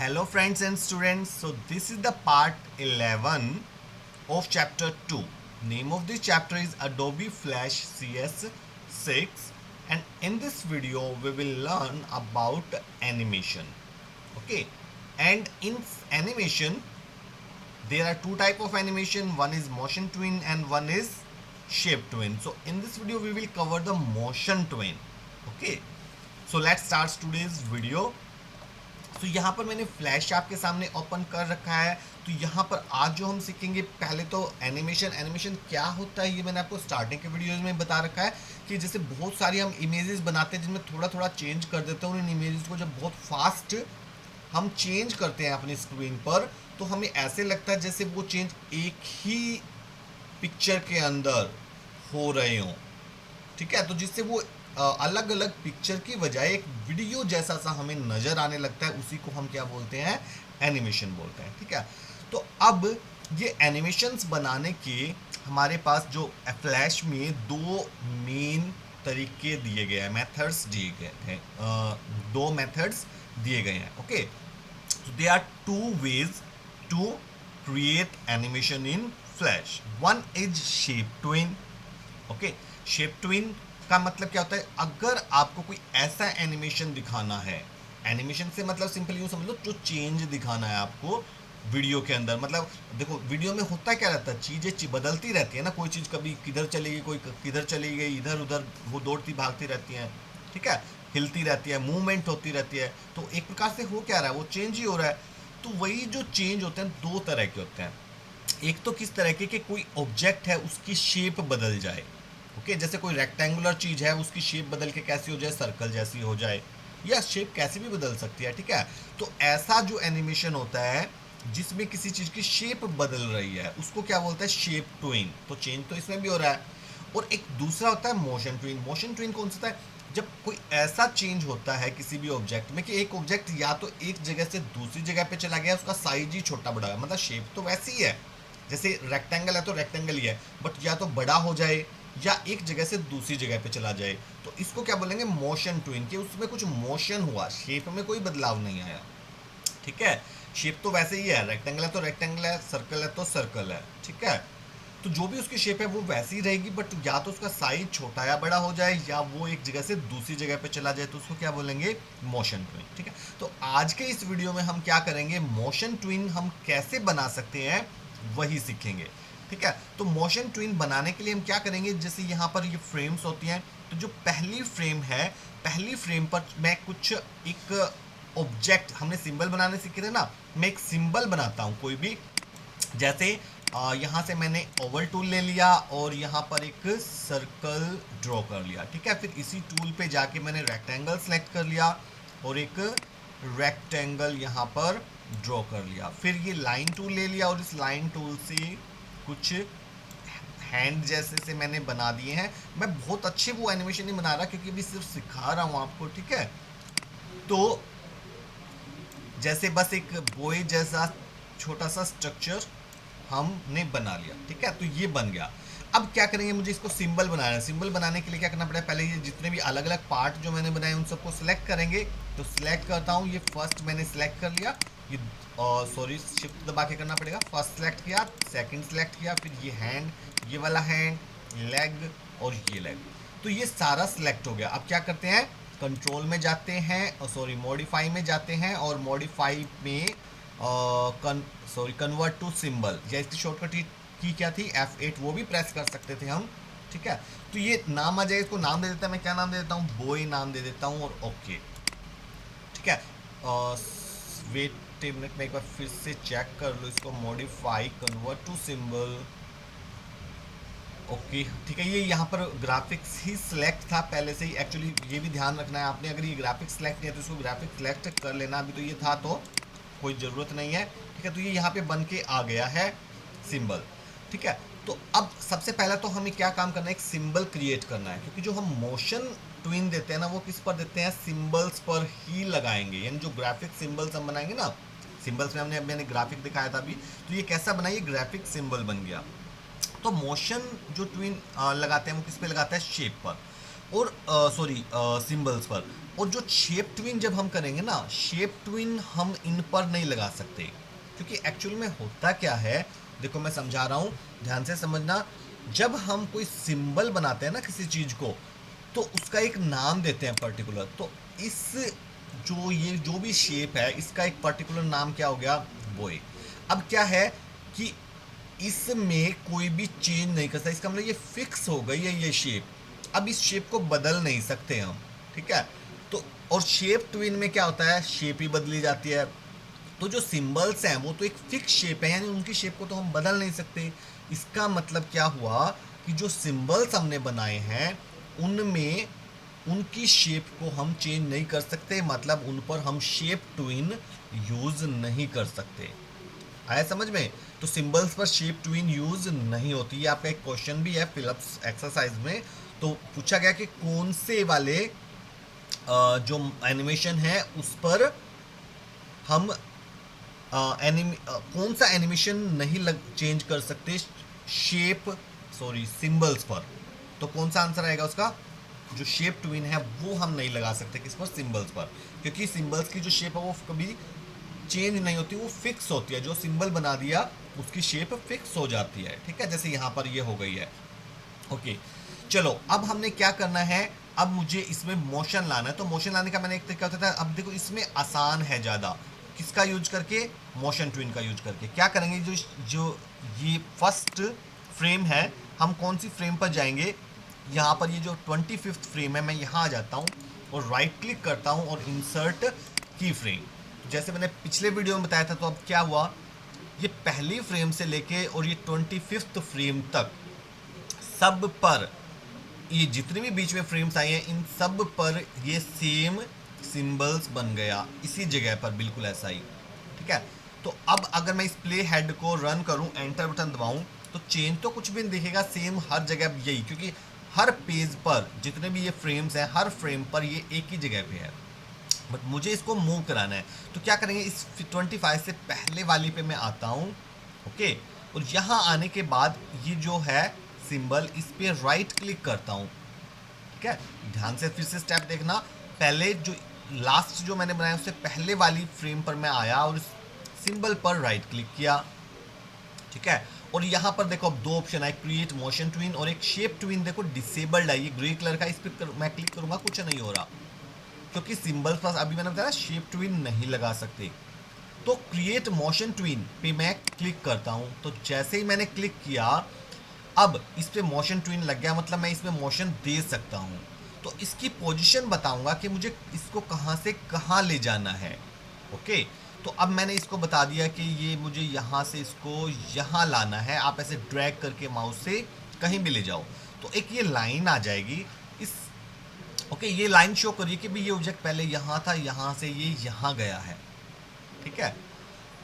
Hello friends and students. So this is the part 11 of chapter 2. Name of this chapter is Adobe Flash CS6, and in this video we will learn about animation. Okay. And in animation there are two type of animation. One is motion twin and one is shape twin. So in this video we will cover the motion twin. Okay. So let's start today's video. तो यहाँ पर मैंने flash आपके सामने open कर रखा है। तो यहाँ पर आज जो हम सीखेंगे, पहले तो एनिमेशन क्या होता है ये मैंने आपको स्टार्टिंग के वीडियोस में बता रखा है कि जैसे बहुत सारी हम इमेजेस बनाते हैं जिनमें थोड़ा थोड़ा चेंज कर देते हैं, और इन इमेजेस को जब बहुत फास्ट हम चेंज करते हैं अपनी स्क्रीन पर तो हमें ऐसे लगता है जैसे वो चेंज एक ही पिक्चर के अंदर हो रहे हों। ठीक है, तो जिससे वो अलग अलग पिक्चर की बजाय एक वीडियो जैसा सा हमें नज़र आने लगता है, उसी को हम क्या बोलते हैं, एनिमेशन बोलते हैं। ठीक है, तो अब ये एनिमेशंस बनाने के हमारे पास जो फ्लैश में दो मेन तरीके दिए गए हैं, मेथड्स दिए गए हैं, दो मेथड्स दिए गए हैं। Okay, so there are two ways to create animation in flash. One is shape twin. Okay, shape twin का मतलब क्या होता है, अगर आपको कोई ऐसा एनिमेशन दिखाना है, एनिमेशन से मतलब सिंपल यूँ समझ लो, जो चेंज दिखाना है आपको वीडियो के अंदर। मतलब देखो वीडियो में होता क्या रहता है, चीज़ें बदलती रहती है ना, कोई चीज़ कभी किधर चलेगी, कोई किधर चली गई, इधर उधर वो दौड़ती भागती रहती हैं। ठीक है, हिलती रहती है, मूवमेंट होती रहती है, तो एक प्रकार से हो क्या रहा है, वो चेंज ही हो रहा है। तो वही जो चेंज होते हैं दो तरह के होते हैं। एक तो किस तरह के कि कोई ऑब्जेक्ट है उसकी शेप बदल जाए। ओके, जैसे कोई रेक्टेंगुलर चीज़ है उसकी शेप बदल के कैसी हो जाए, सर्कल जैसी हो जाए, या शेप कैसे भी बदल सकती है। ठीक है, तो ऐसा जो एनिमेशन होता है जिसमें किसी चीज़ की शेप बदल रही है उसको क्या बोलते हैं, शेप ट्विन। तो चेंज तो इसमें भी हो रहा है। और एक दूसरा होता है मोशन ट्विन। मोशन ट्विन कौन सा होता है, जब कोई ऐसा चेंज होता है किसी भी ऑब्जेक्ट में कि एक ऑब्जेक्ट या तो एक जगह से दूसरी जगह पे चला गया, उसका साइज ही छोटा बड़ा है, मतलब शेप तो वैसी ही है, जैसे रेक्टेंगल है तो रेक्टेंगल ही है, बट या तो बड़ा हो जाए या एक जगह से दूसरी जगह पे चला जाए, तो इसको क्या बोलेंगे, मोशन ट्विन। कि उसमें कुछ मोशन हुआ, शेप में कोई बदलाव नहीं आया। ठीक है, शेप तो वैसे ही है, रेक्टेंगल है तो रेक्टेंगल है, सर्कल है तो सर्कल है। ठीक है, तो जो भी उसकी शेप है वो वैसी ही रहेगी, बट या तो उसका साइज छोटा या बड़ा हो जाए या वो एक जगह से दूसरी जगह पे चला जाए, तो उसको क्या बोलेंगे, मोशन ट्विन। ठीक है, तो आज के इस वीडियो में हम क्या करेंगे, मोशन ट्विन हम कैसे बना सकते हैं वही सीखेंगे। ठीक है, तो मोशन ट्विन बनाने के लिए हम क्या करेंगे, जैसे यहाँ पर ये फ्रेम्स होती हैं, तो जो पहली फ्रेम है, पहली फ्रेम पर मैं कुछ एक ऑब्जेक्ट, हमने सिंबल बनाने सीखे थे ना, मैं एक सिंबल बनाता हूँ कोई भी। जैसे यहाँ से मैंने ओवल टूल ले लिया और यहाँ पर एक सर्कल ड्रॉ कर लिया। ठीक है, फिर इसी टूल पे जाके मैंने रेक्टेंगल सेलेक्ट कर लिया और एक रेक्टेंगल यहाँ पर ड्रॉ कर लिया। फिर ये लाइन टूल ले लिया और इस लाइन टूल से कुछ हैंड जैसे से मैंने बना दिए हैं। मैं बहुत अच्छे वो एनिमेशन नहीं बना रहा क्योंकि अभी सिर्फ सिखा रहा हूँ आपको। ठीक है, तो जैसे बस एक बोए जैसा छोटा सा स्ट्रक्चर हमने बना लिया। ठीक है, तो ये बन गया। अब क्या करेंगे, मुझे इसको सिंबल बनाना है। सिंबल बनाने के लिए क्या करना पड़ेगा, पहले ये जितने भी अलग अलग पार्ट जो मैंने बनाए उन सबको सिलेक्ट करेंगे। तो सिलेक्ट करता हूँ, ये फर्स्ट मैंने सिलेक्ट कर लिया, ये सॉरी शिफ्ट दबा के करना पड़ेगा। फर्स्ट सिलेक्ट किया, सेकंड सिलेक्ट किया, फिर ये हैंड, ये वाला हैंड, लेग और ये लेग, तो ये सारा सिलेक्ट हो गया। अब क्या करते हैं, कंट्रोल में जाते हैं, सॉरी मॉडिफाई में जाते हैं, और मॉडिफाई में कन्वर्ट टू सिंबल, या इसकी शॉर्टकट की क्या थी, F8, वो भी प्रेस कर सकते थे हम। ठीक है, तो ये नाम आ जाएगा, इसको नाम दे देता है, मैं क्या नाम दे देता हूँ, बॉय नाम दे देता हूँ, और ओके। ठीक है, वेट ए मिनट, मैं एक बार फिर से चेक कर लो इसको, modify convert to symbol, okay. ठीक है, ये यहाँ पर ग्राफिक्स ही सिलेक्ट था पहले से ही। एक्चुअली ये भी ध्यान रखना है आपने, अगर ये ग्राफिक्स सिलेक्ट नहीं है तो इसको ग्राफिक्स सिलेक्ट कर लेना। अभी तो ये था तो कोई ज़रूरत नहीं है। ठीक है, तो ये यहाँ पे बन के आ गया है सिंबल। ठीक है, तो अब सबसे पहला तो हमें क्या काम करना है, एक सिंबल क्रिएट करना है, क्योंकि जो हम मोशन ट्विन देते हैं ना वो किस पर देते हैं, सिंबल्स पर ही लगाएंगे। यानी जो ग्राफिक सिंबल्स हम बनाएंगे ना, सिंबल्स में मैंने ग्राफिक दिखाया था अभी, तो ये कैसा बनाइए, ग्राफिक सिंबल बन गया। तो मोशन जो ट्विन लगाते हैं वो किस पे लगाता है, शेप पर। और सॉरी सिंबल्स पर। और जो शेप ट्विन जब हम करेंगे ना, शेप ट्विन हम इन पर नहीं लगा सकते, क्योंकि एक्चुअल में होता क्या है, देखो मैं समझा रहा हूँ, ध्यान से समझना। जब हम कोई सिंबल बनाते हैं ना किसी चीज़ को, तो उसका एक नाम देते हैं पर्टिकुलर। तो इस ये जो भी शेप है, इसका एक पर्टिकुलर नाम क्या हो गया, बोए। अब क्या है कि इसमें कोई भी चेंज नहीं कर सकता, इसका मतलब ये फिक्स हो गई है ये शेप। अब इस शेप को बदल नहीं सकते हम, ठीक है। तो और शेप ट्विन में क्या होता है, शेप ही बदली जाती है। तो जो सिंबल्स हैं वो तो एक फिक्स शेप है, यानी उनकी शेप को तो हम बदल नहीं सकते। इसका मतलब क्या हुआ कि जो सिंबल्स हमने बनाए हैं उनमें उनकी शेप को हम चेंज नहीं कर सकते, मतलब उन पर हम शेप ट्विन यूज नहीं कर सकते। आया समझ में? तो सिंबल्स पर शेप ट्विन यूज नहीं होती। ये आपका एक क्वेश्चन भी है फिलिप्स एक्सरसाइज में। तो पूछा गया कि कौन से वाले जो एनिमेशन है उस पर हम कौन सा एनिमेशन नहीं चेंज कर सकते शेप सॉरी सिंबल्स पर। तो कौन सा आंसर आएगा उसका, जो शेप ट्विन है वो हम नहीं लगा सकते किस पर, सिंबल्स पर, क्योंकि सिंबल्स की जो शेप है वो कभी चेंज नहीं होती, वो फिक्स होती है। जो सिंबल बना दिया उसकी शेप फिक्स हो जाती है, ठीक है, जैसे यहाँ पर ये हो गई है। ओके, चलो अब हमने क्या करना है, अब मुझे इसमें मोशन लाना है। तो मोशन लाने का मैंने एक तरीका होता था, अब देखो इसमें आसान है ज़्यादा, किसका यूज करके, मोशन ट्विन का यूज करके। क्या करेंगे, जो जो ये फर्स्ट फ्रेम है, हम कौन सी फ्रेम पर जाएंगे, यहाँ पर ये जो 25th फ्रेम है, मैं यहाँ आ जाता हूँ और राइट क्लिक करता हूँ और इंसर्ट की फ्रेम। जैसे मैंने पिछले वीडियो में बताया था, तो अब क्या हुआ, ये पहली फ्रेम से लेके और ये 25th फ्रेम तक सब पर, ये जितने भी बीच में फ्रेम्स आए हैं इन सब पर ये सेम सिंबल्स बन गया, इसी जगह पर बिल्कुल ऐसा ही, ठीक है। तो अब अगर मैं इस प्ले हेड को रन करूं, एंटर बटन दबाऊं, तो चेंज तो कुछ भी नहीं दिखेगा, सेम हर जगह यही, क्योंकि हर पेज पर जितने भी ये फ्रेम्स हैं हर फ्रेम पर ये एक ही जगह पे है। बट मुझे इसको मूव कराना है, तो क्या करेंगे, इस 25 से पहले वाली पे मैं आता हूँ, ओके। और यहाँ आने के बाद ये जो है सिंबल, इस पे राइट क्लिक करता हूँ, ठीक है। ध्यान से फिर से स्टेप देखना, पहले जो लास्ट जो मैंने बनाया उससे पहले वाली फ्रेम पर मैं आया और सिंबल पर राइट क्लिक किया, ठीक है। और यहाँ पर देखो अब दो ऑप्शन है, क्रिएट मोशन ट्विन और एक शेप ट्विन, देखो डिसेबल्ड है, ये ग्रे कलर का, इस पर मैं क्लिक करूंगा कुछ नहीं हो रहा, क्योंकि सिंबल्स पर अभी मैंने बताया शेप ट्विन नहीं लगा सकते। तो क्रिएट मोशन ट्विन पे मैं क्लिक करता हूँ, तो जैसे ही मैंने क्लिक किया अब इस पे मोशन ट्विन लग गया, मतलब मैं इसमें मोशन दे सकता हूँ। तो इसकी पोजीशन बताऊंगा कि मुझे इसको कहाँ से कहाँ ले जाना है, ओके। तो अब मैंने इसको बता दिया कि ये मुझे यहाँ से इसको यहाँ लाना है, आप ऐसे ड्रैग करके माउस से कहीं भी ले जाओ तो एक ये लाइन आ जाएगी इस, ओके। ये लाइन शो करिए कि भाई ये ऑब्जेक्ट पहले यहाँ था, यहाँ से ये यहाँ गया है, ठीक है।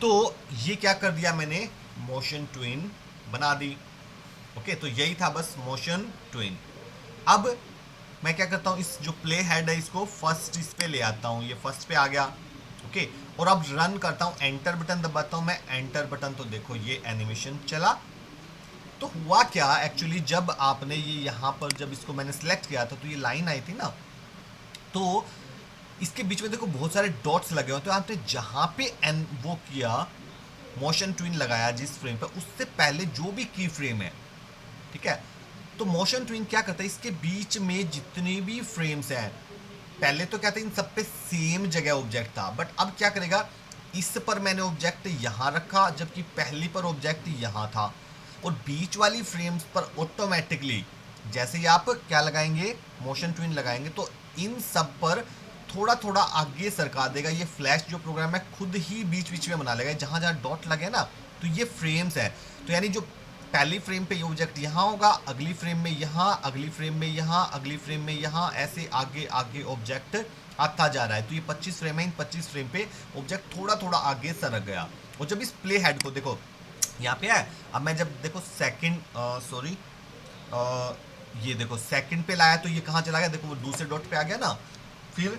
तो ये क्या कर दिया मैंने, मोशन ट्विन बना दी, ओके। तो यही था बस मोशन ट्विन। अब मैं क्या करता हूँ, इस जो प्ले हेड है इसको फर्स्ट इस पे ले आता हूँ, ये फर्स्ट पे आ गया, ओके। और अब रन करता हूँ, एंटर बटन दबाता हूँ मैं, एंटर बटन, तो देखो ये एनिमेशन चला। तो हुआ क्या एक्चुअली, जब आपने ये यहाँ पर जब इसको मैंने सेलेक्ट किया था तो ये लाइन आई थी ना, तो इसके बीच में देखो बहुत सारे डॉट्स लगे हुए, तो आपने जहाँ पे एन वो किया मोशन ट्विन लगाया जिस फ्रेम पर, उससे पहले जो भी की फ्रेम है, ठीक है। तो मोशन ट्विन क्या करता है, इसके बीच में जितनी भी फ्रेम्स हैं, पहले तो क्या था इन सब पे सेम जगह ऑब्जेक्ट था, बट अब क्या करेगा, इस पर मैंने ऑब्जेक्ट यहाँ रखा जबकि पहली पर ऑब्जेक्ट यहाँ था, और बीच वाली फ्रेम्स पर ऑटोमेटिकली जैसे ही आप क्या लगाएंगे, मोशन ट्विन लगाएंगे, तो इन सब पर थोड़ा थोड़ा आगे सरका देगा। ये फ्लैश जो प्रोग्राम है खुद ही बीच बीच में बना लेगा, जहाँ जहाँ डॉट लगे ना तो ये फ्रेम्स है। तो यानी जो पहली फ्रेम पे ये ऑब्जेक्ट यहाँ होगा, अगली फ्रेम में यहाँ, अगली फ्रेम में यहाँ, अगली फ्रेम में यहाँ, ऐसे आगे आगे ऑब्जेक्ट आता जा रहा है। तो ये 25 फ्रेम है, इन 25 फ्रेम पे ऑब्जेक्ट थोड़ा थोड़ा आगे सरक गया। और जब इस प्ले हेड को देखो यहाँ पे है, अब मैं जब देखो सेकंड सॉरी ये देखो सेकंड पे लाया तो ये कहाँ चला गया, देखो वो दूसरे डॉट पे आ गया ना, फिर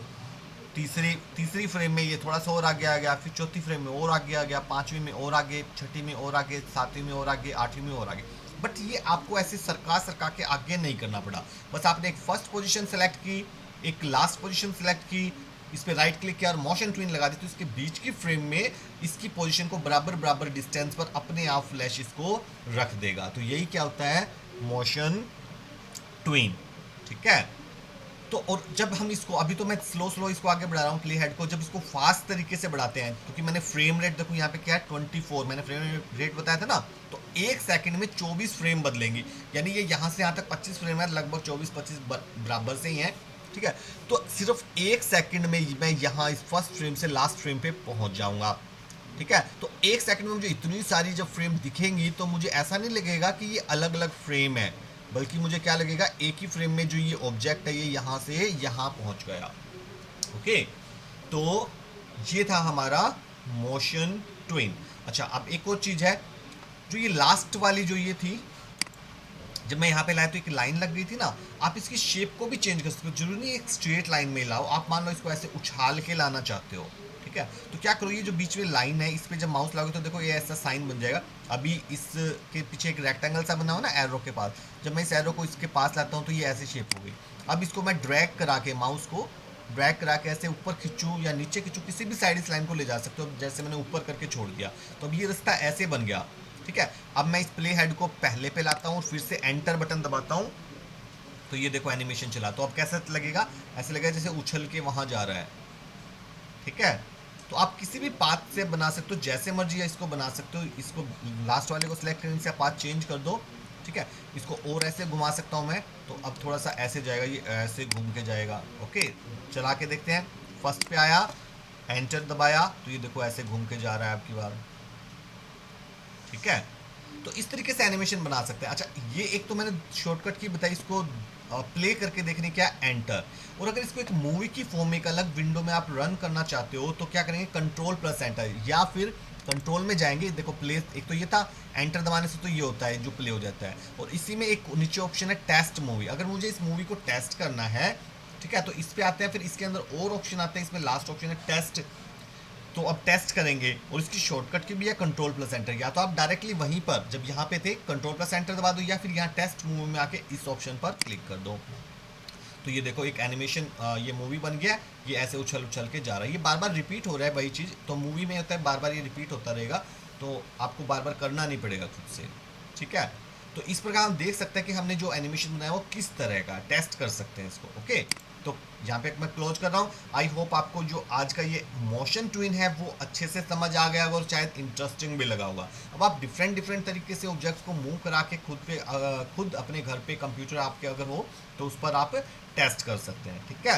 तीसरी फ्रेम में ये थोड़ा सा और आगे आ गया, फिर चौथी फ्रेम में और आगे आ गया, पांचवी में और आगे, छठी में और आगे, सातवीं में और आगे, आठवीं में और आगे। बट ये आपको ऐसे सरका के आगे नहीं करना पड़ा, बस आपने एक फर्स्ट पोजीशन सेलेक्ट की, एक लास्ट पोजीशन सेलेक्ट की, इस पर राइट क्लिक किया और मोशन ट्विन लगा दी, तो इसके बीच की फ्रेम में इसकी पोजीशन को बराबर बराबर डिस्टेंस पर अपने आप फ्लैश इसको रख देगा। तो यही क्या होता है, मोशन ट्विन। ठीक है, तो और जब हम इसको, अभी तो मैं स्लो स्लो इसको आगे बढ़ा रहा हूँ प्ले हेड को, जब इसको फास्ट तरीके से बढ़ाते हैं, क्योंकि मैंने फ्रेम रेट देखो यहाँ पे क्या है 24, मैंने फ्रेम रेट बताया था ना, तो एक सेकंड में 24 फ्रेम बदलेंगी, यानी ये यहाँ से यहाँ तक 25 फ्रेम है, लगभग 24-25 बराबर से ही है। ठीक है, तो सिर्फ एक सेकंड में मैं यहाँ इस फर्स्ट फ्रेम से लास्ट फ्रेम पे पहुंच जाऊंगा। ठीक है, तो एक सेकंड में मुझे इतनी सारी जब फ्रेम दिखेंगी तो मुझे ऐसा नहीं लगेगा कि ये अलग अलग फ्रेम है, बल्कि मुझे क्या लगेगा, एक ही फ्रेम में जो ये ऑब्जेक्ट है ये यहाँ से यहाँ पहुंच गया। ओके, तो ये था हमारा मोशन ट्विन। अच्छा, अब एक और चीज है, जो ये लास्ट वाली जो ये थी, जब मैं यहाँ पे लाया तो एक लाइन लग गई थी ना, आप इसकी शेप को भी चेंज कर सकते हो, जरूरी नहीं एक स्ट्रेट लाइन में लाओ, आप मान लो इसको ऐसे उछाल के लाना चाहते हो। ठीक है, तो क्या करो, ये जो बीच में लाइन है इस पे जब माउस लाओगे तो देखो ये ऐसा साइन बन जाएगा। अभी इसके पीछे एक रेक्टेंगल सा बना हो ना एरो के पास, जब मैं इस एरो को इसके पास लाता हूँ तो ये ऐसे शेप हो गई। अब इसको मैं ड्रैग करा के, माउस को ड्रैग करा के ऐसे ऊपर खींचूँ या नीचे खींचूँ, किसी भी साइड इस लाइन को ले जा सकते हो, जैसे मैंने ऊपर करके छोड़ दिया, तो अब ये रास्ता ऐसे बन गया। ठीक है, अब मैं इस प्ले हेड को पहले पे लाता हूँ और फिर से एंटर बटन दबाता हूँ, तो ये देखो एनिमेशन चला। तो अब कैसा लगेगा, ऐसे लगेगा जैसे उछल के वहां जा रहा है। ठीक है, तो आप किसी भी पाथ से बना सकते हो, जैसे मर्जी है इसको बना सकते हो। इसको लास्ट वाले को सिलेक्ट करने से पाथ चेंज कर दो। ठीक है, इसको और ऐसे घुमा सकता हूँ मैं, तो अब थोड़ा सा ऐसे जाएगा, ये ऐसे घूम के जाएगा। ओके, चला के देखते हैं। फर्स्ट पे आया, एंटर दबाया, तो ये देखो ऐसे घूम के जा रहा है आपकी बार। ठीक है, तो इस तरीके से एनिमेशन बना सकते हैं। अच्छा, ये एक तो मैंने शॉर्टकट की बताई, इसको प्ले करके देखने क्या, एंटर। और अगर इसको एक मूवी की फॉर्म में एक अलग विंडो में आप रन करना चाहते हो तो क्या करेंगे, कंट्रोल प्लस एंटर, या फिर कंट्रोल में जाएंगे, देखो प्ले, एक तो ये था, एंटर दबाने से तो ये होता है जो प्ले हो जाता है, और इसी में एक नीचे ऑप्शन है टेस्ट मूवी। अगर मुझे इस मूवी को टेस्ट करना है, ठीक है, तो इस पे आते हैं, फिर इसके अंदर और ऑप्शन आते हैं, इसमें लास्ट ऑप्शन है टेस्ट। तो अब टेस्ट करेंगे, और इसकी शॉर्टकट की भी है कंट्रोल प्लस एंटर, या तो आप डायरेक्टली वहीं पर जब यहाँ पे थे कंट्रोल प्लस एंटर दबा दो, या फिर यहाँ टेस्ट मूवी में आके इस ऑप्शन पर क्लिक कर दो। तो ये देखो एक एनिमेशन, ये मूवी बन गया, ये ऐसे उछल उछल के जा रहा है, ये बार बार रिपीट हो रहा है वही चीज़। तो मूवी में होता है बार बार ये रिपीट होता रहेगा, तो आपको बार बार करना नहीं पड़ेगा खुद से। ठीक है, तो इस प्रकार हम देख सकते हैं कि हमने जो एनिमेशन बनाया वो किस तरह का, टेस्ट कर सकते हैं इसको। ओके, तो यहाँ पे मैं क्लोज कर रहा हूँ। आई होप आपको जो आज का ये मोशन ट्विन है वो अच्छे से समझ आ गया होगा, और शायद इंटरेस्टिंग भी लगा होगा। अब आप डिफरेंट डिफरेंट तरीके से ऑब्जेक्ट्स को मूव करा के खुद अपने घर पे कंप्यूटर आपके अगर हो तो उस पर आप टेस्ट कर सकते हैं। ठीक है,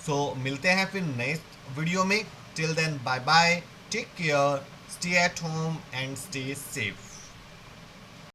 सो मिलते हैं फिर नए वीडियो में। Till then bye bye, take care, stay at home and stay safe.